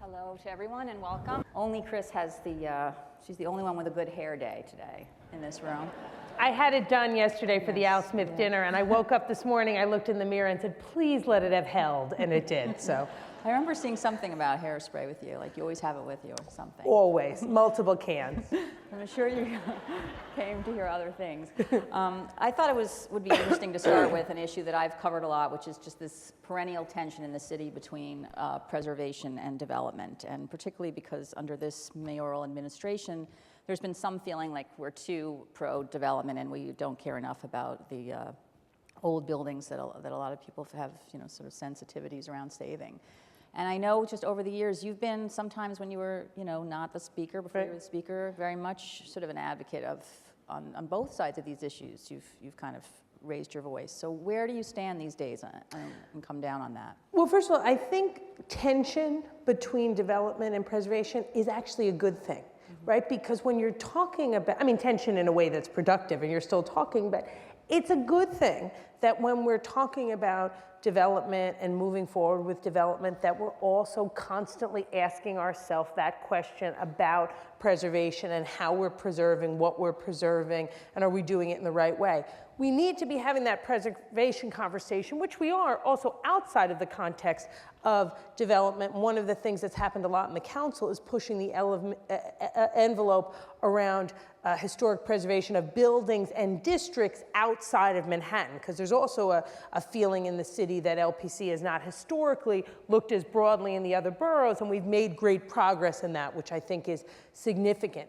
Hello to everyone and welcome. Only Chris has she's the only one with a good hair day today in this room. I had it done yesterday for the Al Smith dinner, and I woke up this morning, I looked in the mirror and said, please let it have held, and it did, so. I remember seeing something about hairspray with you, like you always have it with you or something. Always, multiple cans. I'm sure you came to hear other things. I thought it would be interesting to start with an issue that I've covered a lot, which is just this perennial tension in the city between preservation and development, and particularly because under this mayoral administration, there's been some feeling like we're too pro-development and we don't care enough about the old buildings that a lot of people have, sort of sensitivities around saving. And I know just over the years, you've been sometimes when you were, not the speaker, before you were the speaker, very much sort of an advocate of, on both sides of these issues, you've kind of raised your voice. So where do you stand these days and come down on that? Well, first of all, I think tension between development and preservation is actually a good thing. Right? Because when you're talking about, tension in a way that's productive and you're still talking, but it's a good thing that when we're talking about development and moving forward with development, that we're also constantly asking ourselves that question about preservation and how we're preserving, what we're preserving, and are we doing it in the right way? We need to be having that preservation conversation, which we are also outside of the context of development. One of the things that's happened a lot in the council is pushing the envelope around historic preservation of buildings and districts outside of Manhattan, because there's also a feeling in the city that LPC has not historically looked as broadly in the other boroughs, and we've made great progress in that, which I think is significant.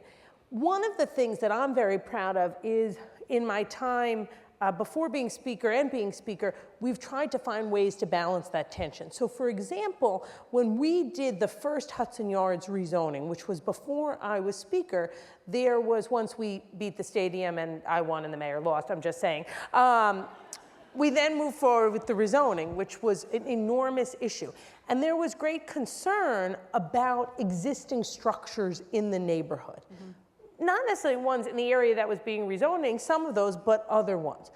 One of the things that I'm very proud of is in my time before being speaker and being speaker, we've tried to find ways to balance that tension. So for example, when we did the first Hudson Yards rezoning, which was before I was speaker, there was, once we beat the stadium and I won and the mayor lost, I'm just saying, we then moved forward with the rezoning, which was an enormous issue. And there was great concern about existing structures in the neighborhood. Mm-hmm. Not necessarily ones in the area that was being rezoning, some of those, but other ones.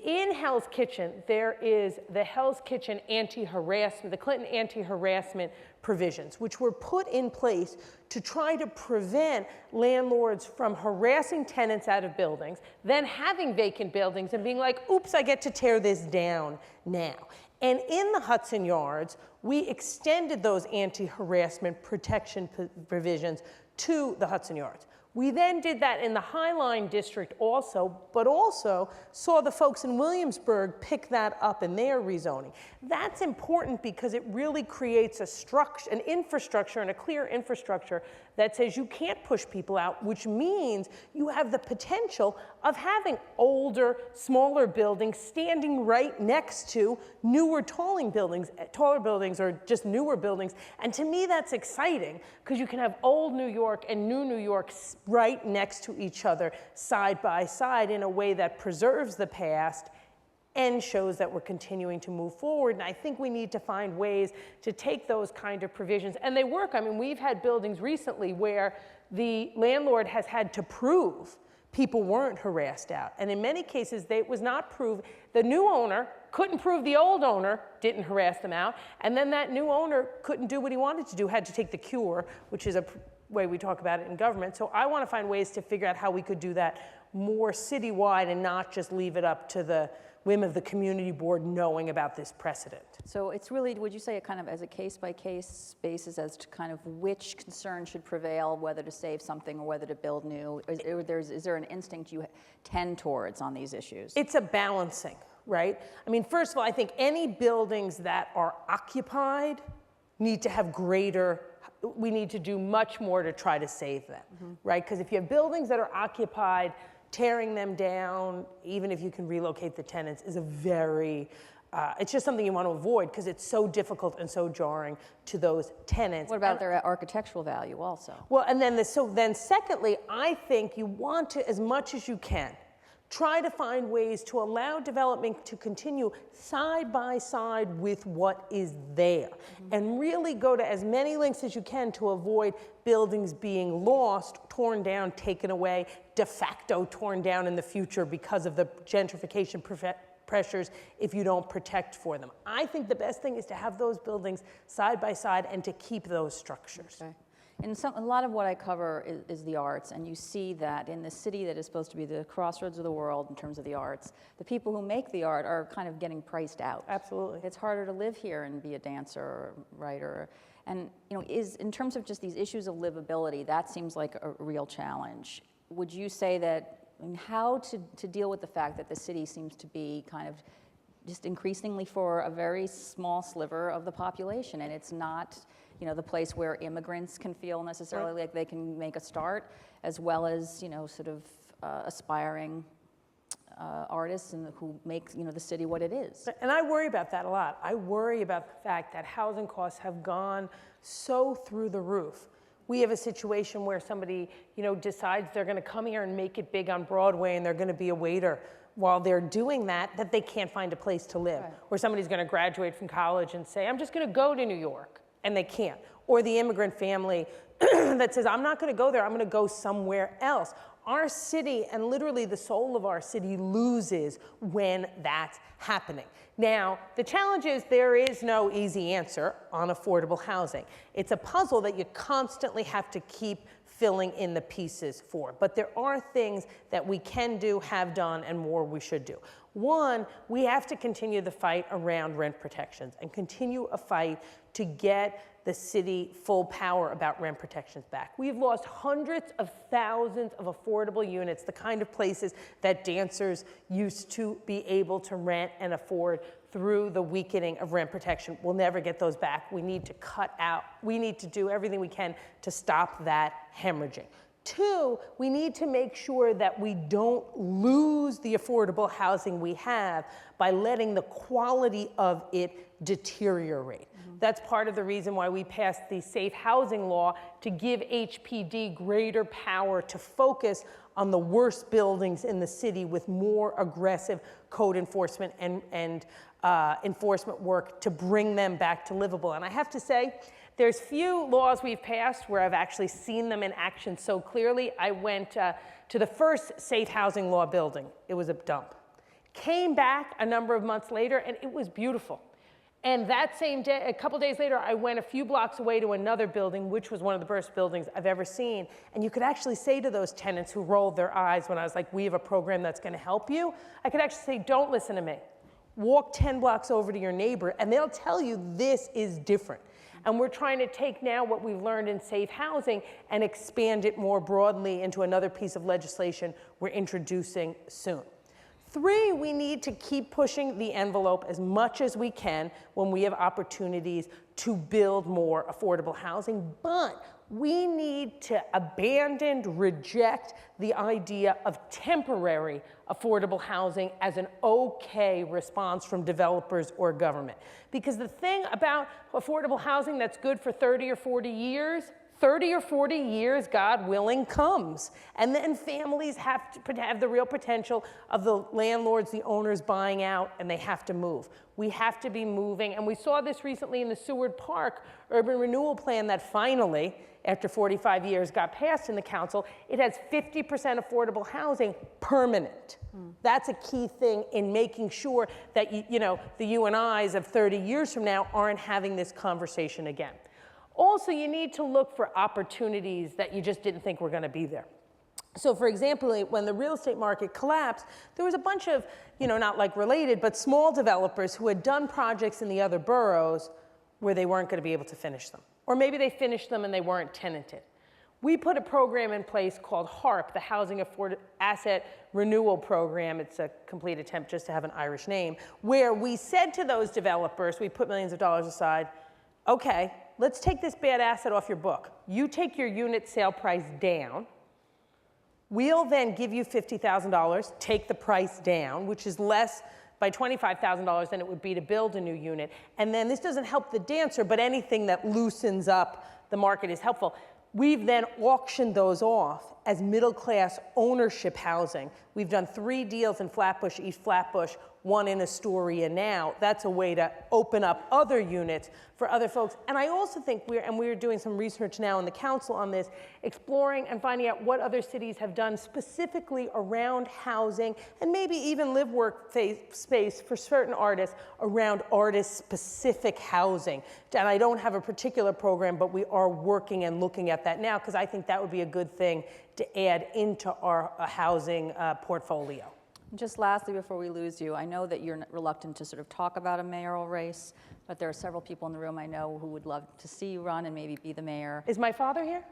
In Hell's Kitchen, there is the Hell's Kitchen anti-harassment, the Clinton anti-harassment provisions, which were put in place to try to prevent landlords from harassing tenants out of buildings, then having vacant buildings and being like, oops, I get to tear this down now. And in the Hudson Yards, we extended those anti-harassment protection provisions to the Hudson Yards. We then did that in the Highline District also, but also saw the folks in Williamsburg pick that up in their rezoning. That's important because it really creates a structure, an infrastructure, and a clear infrastructure that says you can't push people out, which means you have the potential of having older, smaller buildings standing right next to newer, taller buildings or just newer buildings. And to me, that's exciting because you can have old New York and new New York right next to each other, side by side, in a way that preserves the past and shows that we're continuing to move forward. And I think we need to find ways to take those kind of provisions, and they work. We've had buildings recently where the landlord has had to prove people weren't harassed out. And in many cases, it was not proved. The new owner couldn't prove the old owner didn't harass them out, and then that new owner couldn't do what he wanted to do, had to take the cure, which is a way we talk about it in government. So I want to find ways to figure out how we could do that more citywide and not just leave it up to the whim of the community board knowing about this precedent. So it's really, would you say, kind of as a case-by-case basis as to kind of which concern should prevail, whether to save something or whether to build new? Is there an instinct you tend towards on these issues? It's a balancing, right? First of all, I think any buildings that are occupied need to have we need to do much more to try to save them, right? Because if you have buildings that are occupied, tearing them down, even if you can relocate the tenants, is a very, it's just something you want to avoid because it's so difficult and so jarring to those tenants. What about their architectural value also? Well, and then, then secondly, I think you want to, as much as you can, try to find ways to allow development to continue side by side with what is there, and really go to as many lengths as you can to avoid buildings being lost, torn down, taken away, de facto torn down in the future because of the gentrification pressures if you don't protect for them. I think the best thing is to have those buildings side by side and to keep those structures. Okay. And a lot of what I cover is the arts, and you see that in the city that is supposed to be the crossroads of the world in terms of the arts, the people who make the art are kind of getting priced out. Absolutely. It's harder to live here and be a dancer or writer. And in terms of just these issues of livability, that seems like a real challenge. Would you say that, how to deal with the fact that the city seems to be kind of just increasingly for a very small sliver of the population, and it's not the place where immigrants can feel necessarily like they can make a start, as well as, sort of aspiring artists and who make, the city what it is. And I worry about that a lot. I worry about the fact that housing costs have gone so through the roof. We have a situation where somebody, decides they're going to come here and make it big on Broadway and they're going to be a waiter. While they're doing that they can't find a place to live. Right. Or somebody's going to graduate from college and say, I'm just going to go to New York. And they can't. Or the immigrant family that says, I'm not going to go there, I'm going to go somewhere else. Our city, and literally the soul of our city, loses when that's happening. Now, the challenge is there is no easy answer on affordable housing. It's a puzzle that you constantly have to keep filling in the pieces for. But there are things that we can do, have done, and more we should do. One, we have to continue the fight around rent protections and continue a fight to get the city full power about rent protections back. We've lost hundreds of thousands of affordable units, the kind of places that dancers used to be able to rent and afford through the weakening of rent protection. We'll never get those back. We need to cut out, we need to do everything we can to stop that hemorrhaging. Two, we need to make sure that we don't lose the affordable housing we have by letting the quality of it deteriorate. That's part of the reason why we passed the safe housing law, to give HPD greater power to focus on the worst buildings in the city with more aggressive code enforcement and enforcement work to bring them back to livable. And I have to say, there's few laws we've passed where I've actually seen them in action so clearly. I went to the first safe housing law building. It was a dump. Came back a number of months later, and it was beautiful. And that same day, a couple days later, I went a few blocks away to another building, which was one of the worst buildings I've ever seen. And you could actually say to those tenants who rolled their eyes when I was like, we have a program that's going to help you, I could actually say, don't listen to me. Walk 10 blocks over to your neighbor, and they'll tell you this is different. And we're trying to take now what we've learned in safe housing and expand it more broadly into another piece of legislation we're introducing soon. Three, we need to keep pushing the envelope as much as we can when we have opportunities to build more affordable housing, but we need to reject the idea of temporary affordable housing as an okay response from developers or government. Because the thing about affordable housing that's good for 30 or 40 years, 30 or 40 years, God willing, comes. And then families have to have the real potential of the landlords, the owners buying out, and they have to move. We have to be moving, and we saw this recently in the Seward Park urban renewal plan that finally, after 45 years, got passed in the council. It has 50% affordable housing permanent. That's a key thing in making sure that the you and I's of 30 years from now aren't having this conversation again. Also, you need to look for opportunities that you just didn't think were going to be there. So, for example, when the real estate market collapsed, there was a bunch of, not like related, but small developers who had done projects in the other boroughs where they weren't going to be able to finish them. Or maybe they finished them and they weren't tenanted. We put a program in place called HARP, the Housing Asset Renewal Program. It's a complete attempt just to have an Irish name, where we said to those developers, we put millions of dollars aside, okay, let's take this bad asset off your book. You take your unit sale price down. We'll then give you $50,000, take the price down, which is less by $25,000 than it would be to build a new unit. And then this doesn't help the dancer, but anything that loosens up the market is helpful. We've then auctioned those off, as middle-class ownership housing. We've done 3 deals in Flatbush, East Flatbush, 1 in Astoria now. That's a way to open up other units for other folks. And I also think we're doing some research now in the council on this, exploring and finding out what other cities have done specifically around housing and maybe even live-work space for certain artists around artist-specific housing. And I don't have a particular program, but we are working and looking at that now because I think that would be a good thing to add into our housing portfolio. Just lastly, before we lose you, I know that you're reluctant to sort of talk about a mayoral race, but there are several people in the room I know who would love to see you run and maybe be the mayor. Is my father here?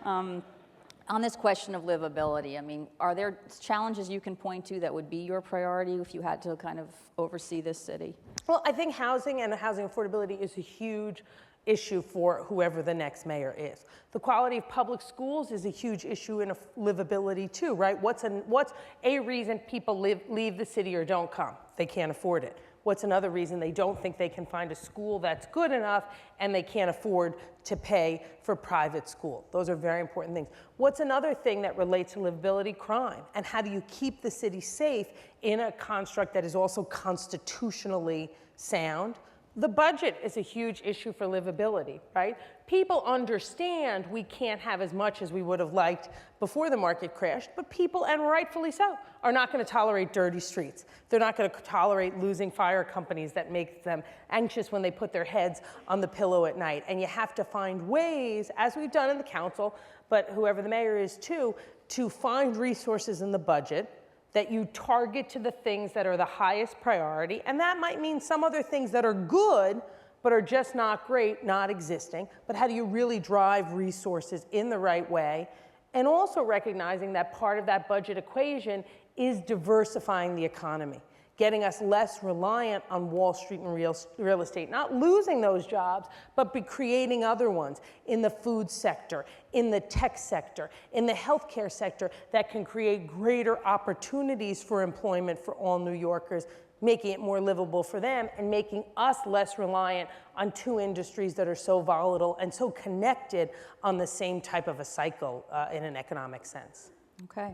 On this question of livability, I mean, are there challenges you can point to that would be your priority if you had to kind of oversee this city? Well, I think housing and housing affordability is a huge issue for whoever the next mayor is. The quality of public schools is a huge issue in livability too, right? What's a reason people leave the city or don't come? They can't afford it. What's another reason they don't think they can find a school that's good enough and they can't afford to pay for private school? Those are very important things. What's another thing that relates to livability? Crime. And how do you keep the city safe in a construct that is also constitutionally sound? The budget is a huge issue for livability, right? People understand we can't have as much as we would have liked before the market crashed, but people, and rightfully so, are not going to tolerate dirty streets. They're not going to tolerate losing fire companies that make them anxious when they put their heads on the pillow at night. And you have to find ways, as we've done in the council, but whoever the mayor is too, to find resources in the budget that you target to the things that are the highest priority, and that might mean some other things that are good, but are just not great, not existing, but how do you really drive resources in the right way? And also recognizing that part of that budget equation is diversifying the economy, getting us less reliant on Wall Street and real estate, not losing those jobs, but be creating other ones in the food sector, in the tech sector, in the healthcare sector that can create greater opportunities for employment for all New Yorkers, making it more livable for them and making us less reliant on 2 industries that are so volatile and so connected on the same type of a cycle in an economic sense. Okay.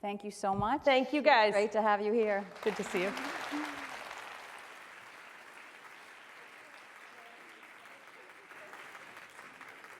Thank you so much. Thank you, guys. Great to have you here. Good to see you.